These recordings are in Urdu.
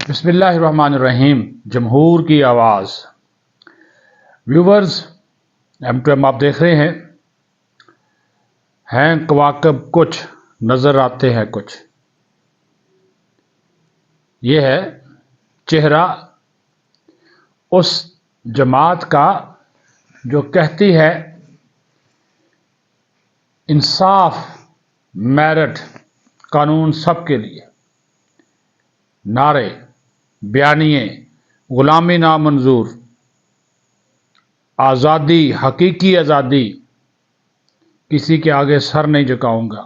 بسم اللہ الرحمن الرحیم۔ جمہور کی آواز ویورز M2M آپ دیکھ رہے ہیں کواکب کچھ نظر آتے ہیں کچھ۔ یہ ہے چہرہ اس جماعت کا جو کہتی ہے انصاف، میرٹ، قانون سب کے لیے، نعرے، بیانیے، غلامی نامنظور، آزادی، حقیقی آزادی، کسی کے آگے سر نہیں جھکاؤں گا،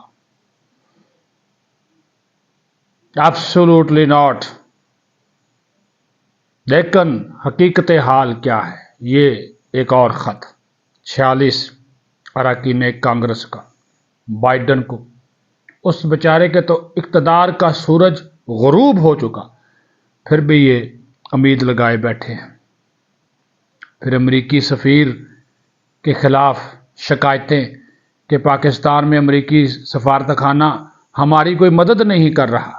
ایبسولوٹلی ناٹ۔ لیکن حقیقت حال کیا ہے؟ یہ ایک اور خط 46 اراکین کانگریس کا بائیڈن کو، اس بیچارے کے تو اقتدار کا سورج غروب ہو چکا، پھر بھی یہ امید لگائے بیٹھے ہیں۔ پھر امریکی سفیر کے خلاف شکایتیں کہ پاکستان میں امریکی سفارتخانہ ہماری کوئی مدد نہیں کر رہا۔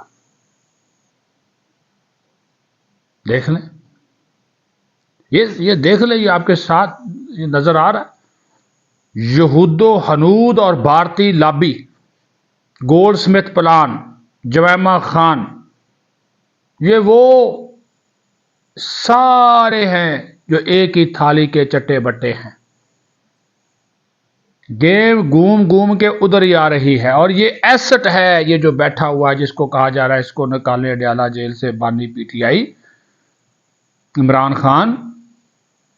دیکھ لیں، یہ دیکھ لیں، یہ آپ کے ساتھ یہ نظر آ رہا ہے۔ یہود و ہنود اور بھارتی lobby, Goldsmith plan, Jemima Khan, یہ وہ سارے ہیں جو ایک ہی تھالی کے چٹے بٹے ہیں۔ گیم گھوم گھوم کے ادھر ہی آ رہی ہے، اور یہ ایسٹ ہے، یہ جو بیٹھا ہوا ہے جس کو کہا جا رہا ہے اس کو نکالے ڈالا جیل سے، بانی PTI عمران خان،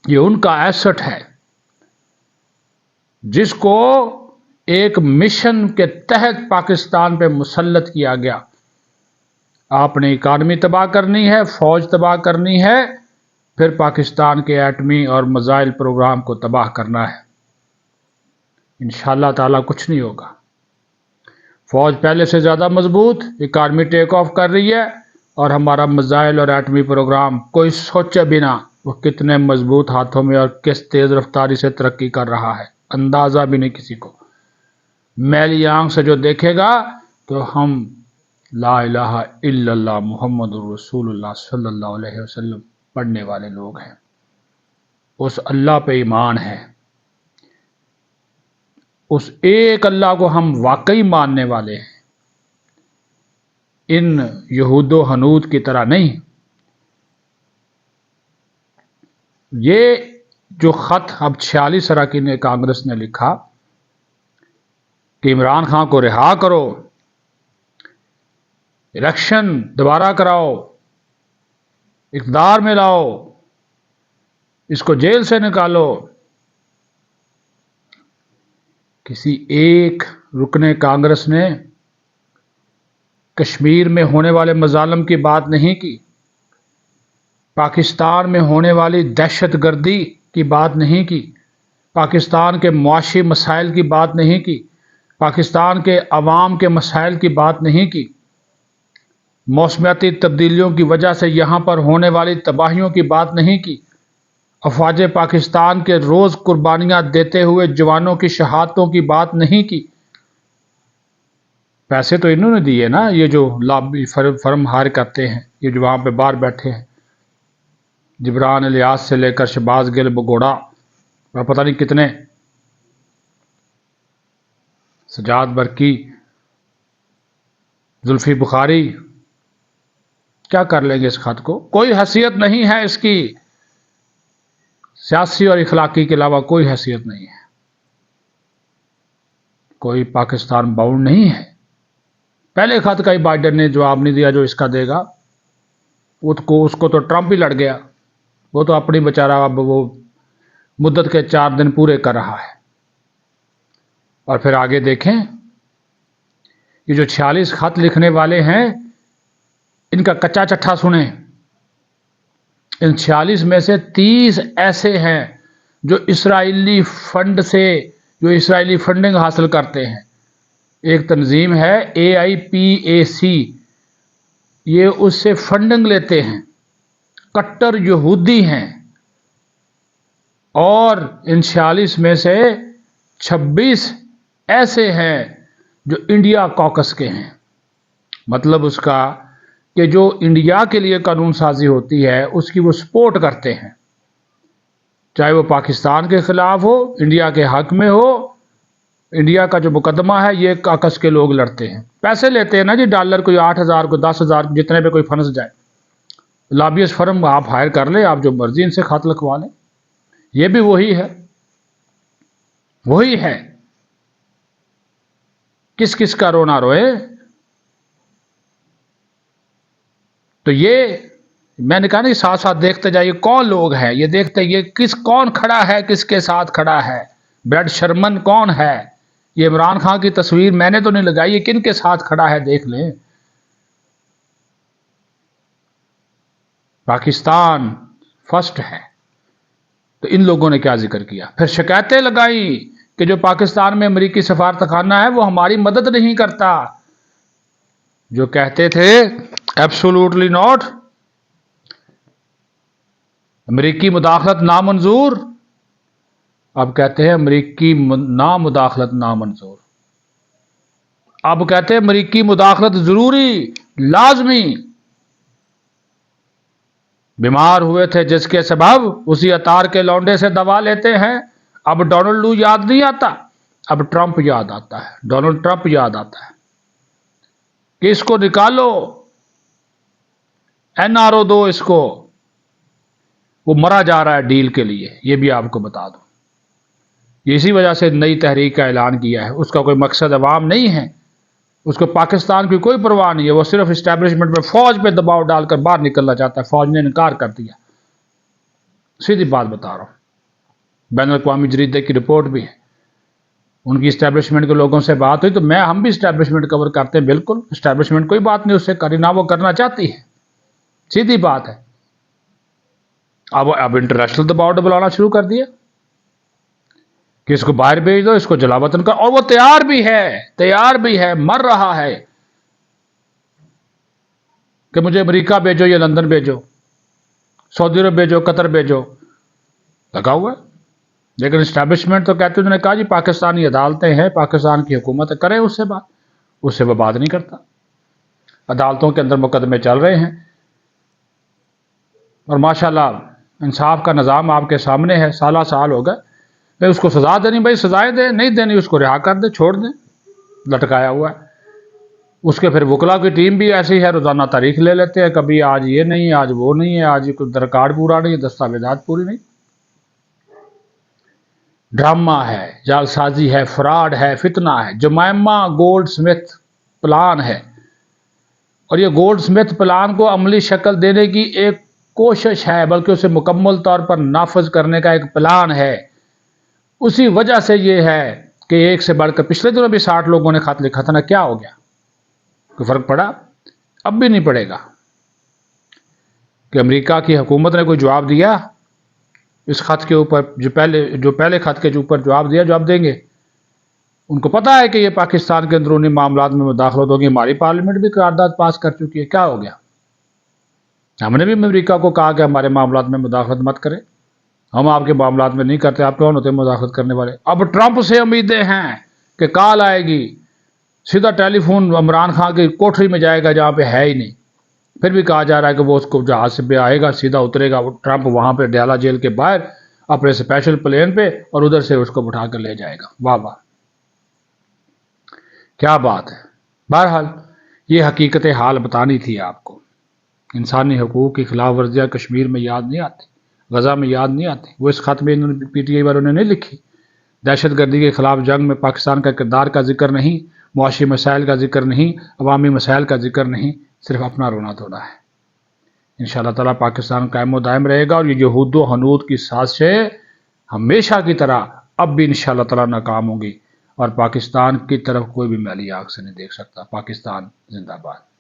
یہ ان کا ایسٹ ہے جس کو ایک مشن کے تحت پاکستان پہ مسلط کیا گیا۔ آپ نے اکانومی تباہ کرنی ہے، فوج تباہ کرنی ہے، پھر پاکستان کے ایٹمی اور میزائل پروگرام کو تباہ کرنا ہے۔ انشاءاللہ تعالیٰ کچھ نہیں ہوگا۔ فوج پہلے سے زیادہ مضبوط، اکانومی ٹیک آف کر رہی ہے، اور ہمارا میزائل اور ایٹمی پروگرام کوئی سوچے بنا وہ کتنے مضبوط ہاتھوں میں اور کس تیز رفتاری سے ترقی کر رہا ہے، اندازہ بھی نہیں کسی کو۔ میلی آنکھ سے جو دیکھے گا تو ہم لا الہ الا اللہ محمد الرسول اللہ صلی اللہ علیہ وسلم پڑھنے والے لوگ ہیں، اس اللہ پہ ایمان ہے، اس ایک اللہ کو ہم واقعی ماننے والے ہیں، ان یہود و ہنود کی طرح نہیں۔ یہ جو خط اب 46 اراکین کانگریس نے لکھا کہ عمران خان کو رہا کرو، الیکشن دوبارہ کراؤ، اقتدار میں لاؤ، اس کو جیل سے نکالو، کسی ایک رکن کانگریس نے کشمیر میں ہونے والے مظالم کی بات نہیں کی، پاکستان میں ہونے والی دہشت گردی کی بات نہیں کی، پاکستان کے معاشی مسائل کی بات نہیں کی، پاکستان کے عوام کے مسائل کی بات نہیں کی، موسمیاتی تبدیلیوں کی وجہ سے یہاں پر ہونے والی تباہیوں کی بات نہیں کی، افواج پاکستان کے روز قربانیاں دیتے ہوئے جوانوں کی شہادتوں کی بات نہیں کی۔ پیسے تو انہوں نے دیے نا، یہ جو لابی فرم ہائر کرتے ہیں، یہ جو وہاں پہ باہر بیٹھے ہیں، جبران الیاس سے لے کر شہباز گل بگوڑا اور پتہ نہیں کتنے، سجاد برقی، زلفی بخاری، کیا کر لیں گے اس خط کو؟ کوئی حیثیت نہیں ہے اس کی، سیاسی اور اخلاقی کے علاوہ کوئی حیثیت نہیں ہے، کوئی پاکستان باؤنڈ نہیں ہے۔ پہلے خط کا ہی بائیڈن نے جواب نہیں دیا جو اس کا دے گا، اس کو تو ٹرمپ ہی لڑ گیا، وہ تو اپنی بیچارہ اب وہ مدت کے 4 دن پورے کر رہا ہے۔ اور پھر آگے دیکھیں، یہ جو 46 خط لکھنے والے ہیں ان کا کچا چٹھا سنیں۔ ان 46 میں سے 30 ایسے ہیں جو اسرائیلی فنڈ سے، جو اسرائیلی فنڈنگ حاصل کرتے ہیں۔ ایک تنظیم ہے AIPAC، یہ اس سے فنڈنگ لیتے ہیں، کٹر یہودی ہیں، اور ان 46 میں سے 26 ایسے ہیں جو انڈیا کاکس کے ہیں۔ مطلب اس کا کہ جو انڈیا کے لیے قانون سازی ہوتی ہے اس کی وہ سپورٹ کرتے ہیں، چاہے وہ پاکستان کے خلاف ہو، انڈیا کے حق میں ہو۔ انڈیا کا جو مقدمہ ہے یہ کاکس کے لوگ لڑتے ہیں، پیسے لیتے ہیں نا جی، ڈالر کوئی 8,000 کوئی 10,000 جتنے پہ کوئی پھنس جائے، لابیس فرم آپ ہائر کر لیں، آپ جو مرضی ان سے خط لکھوا لیں۔ یہ بھی وہی ہے، کس کس کا رونا روئے۔ تو یہ میں نے کہا نا، ساتھ ساتھ دیکھتے جائیے کون لوگ ہیں، یہ دیکھتے یہ کون کھڑا ہے، کس کے ساتھ کھڑا ہے۔ بریڈ شرمن کون ہے؟ یہ عمران خان کی تصویر میں نے تو نہیں لگائی، یہ کن کے ساتھ کھڑا ہے دیکھ لیں۔ پاکستان فرسٹ ہے، تو ان لوگوں نے کیا ذکر کیا؟ پھر شکایتیں لگائیں کہ جو پاکستان میں امریکی سفارت خانہ ہے وہ ہماری مدد نہیں کرتا۔ جو کہتے تھے ایبسولوٹلی ناٹ، امریکی مداخلت نامنظور، اب کہتے ہیں امریکی نامداخلت نامنظور، اب کہتے ہیں امریکی مداخلت ضروری، لازمی۔ بیمار ہوئے تھے جس کے سبب اسی اطار کے لونڈے سے دوا لیتے ہیں۔ اب ڈونلڈ لو یاد نہیں آتا، اب ٹرمپ یاد آتا ہے، ڈونلڈ ٹرمپ یاد آتا ہے کہ اس کو نکالو، NRO دو اس کو۔ وہ مرا جا رہا ہے ڈیل کے لیے، یہ بھی آپ کو بتا دوں۔ اسی وجہ سے نئی تحریک کا اعلان کیا ہے، اس کا کوئی مقصد عوام نہیں ہے، اس کو پاکستان کی کوئی پرواہ نہیں ہے، وہ صرف اسٹیبلشمنٹ میں فوج پہ دباؤ ڈال کر باہر نکلنا چاہتا ہے۔ فوج نے انکار کر دیا، سیدھی بات بتا رہا ہوں، بین الاقوامی جریدے کی رپورٹ بھی ہے۔ ان کی اسٹیبلشمنٹ کے لوگوں سے بات ہوئی تو ہم بھی اسٹیبلشمنٹ کور کرتے ہیں، بالکل اسٹیبلشمنٹ کوئی بات نہیں اس سے کری، نہ وہ کرنا چاہتی ہے، سیدھی بات ہے۔ اب انٹرنیشنل دباؤ ڈلانا شروع کر دیا کہ اس کو باہر بھیج دو، اس کو جلا وطن کر، اور وہ تیار بھی ہے، مر رہا ہے کہ مجھے امریکہ بھیجو یا لندن بھیجو، سعودی عرب بھیجو، قطر بھیجو، لگا ہوا ہے۔ لیکن اسٹیبلشمنٹ تو کہتے ہیں، انہوں نے کہا جی پاکستانی عدالتیں ہیں، پاکستان کی حکومت کریں اس سے بات، اس سے وہ بات نہیں کرتا۔ عدالتوں کے اندر مقدمے چل رہے ہیں، اور ماشاءاللہ انصاف کا نظام آپ کے سامنے ہے، سالہ سال ہو گئے۔ اس کو سزا دینی بھائی سزائیں دیں، نہیں دینی اس کو رہا کر دیں، چھوڑ دیں، لٹکایا ہوا ہے۔ اس کے پھر وکلا کی ٹیم بھی ایسی ہے، روزانہ تاریخ لے لیتے ہیں، کبھی آج یہ نہیں، آج وہ نہیں ہے، آج کوئی ریکارڈ پورا نہیں، دستاویزات پوری نہیں۔ ڈرامہ ہے، جعل سازی ہے، فراڈ ہے، فتنہ ہے۔ جمائما گولڈ سمتھ پلان ہے، اور یہ گولڈ سمتھ پلان کو عملی شکل دینے کی ایک کوشش ہے، بلکہ اسے مکمل طور پر نافذ کرنے کا ایک پلان ہے۔ اسی وجہ سے یہ ہے کہ ایک سے بڑھ کر پچھلے دنوں بھی 60 لوگوں نے خط لکھا تھا نا، کیا ہو گیا؟ کوئی فرق پڑا؟ اب بھی نہیں پڑے گا کہ امریکہ کی حکومت نے کوئی جواب دیا اس خط کے اوپر، جو پہلے خط کے اوپر جواب دیا، جواب دیں گے۔ ان کو پتا ہے کہ یہ پاکستان کے اندرونی معاملات میں مداخلت ہوگی، ہماری پارلیمنٹ بھی قرارداد پاس کر چکی ہے، کیا ہو گیا؟ ہم نے بھی امریکہ کو کہا کہ ہمارے معاملات میں مداخلت مت کریں، ہم آپ کے معاملات میں نہیں کرتے، آپ کون ہوتے ہیں مداخلت کرنے والے؟ اب ٹرمپ سے امیدیں ہیں کہ کال آئے گی، سیدھا ٹیلی فون عمران خان کی کوٹری میں جائے گا جہاں پہ ہے ہی نہیں۔ پھر بھی کہا جا رہا ہے کہ وہ اس کو جہاز سے آئے گا، سیدھا اترے گا ٹرمپ وہاں پہ ڈیالہ جیل کے باہر اپنے اسپیشل پلین پہ، اور ادھر سے اس کو بٹھا کر لے جائے گا۔ واہ واہ، کیا بات ہے۔ بہرحال یہ حقیقت حال بتانی تھی آپ کو۔ انسانی حقوق کی خلاف ورزیاں کشمیر میں یاد نہیں آتی، غزہ میں یاد نہیں آتی، وہ اس خط میں PTI والوں نے نہیں لکھی۔ دہشت گردی کے خلاف جنگ میں پاکستان کا کردار کا ذکر نہیں، معاشی مسائل کا ذکر نہیں، عوامی مسائل کا ذکر نہیں، صرف اپنا رونا دھونا ہے۔ انشاءاللہ تعالیٰ پاکستان قائم و دائم رہے گا، اور یہ یہود و حنود کی سازشیں ہمیشہ کی طرح اب بھی انشاءاللہ تعالیٰ ناکام ہوں گی، اور پاکستان کی طرف کوئی بھی میلی آنکھ سے نہیں دیکھ سکتا۔ پاکستان زندہ باد۔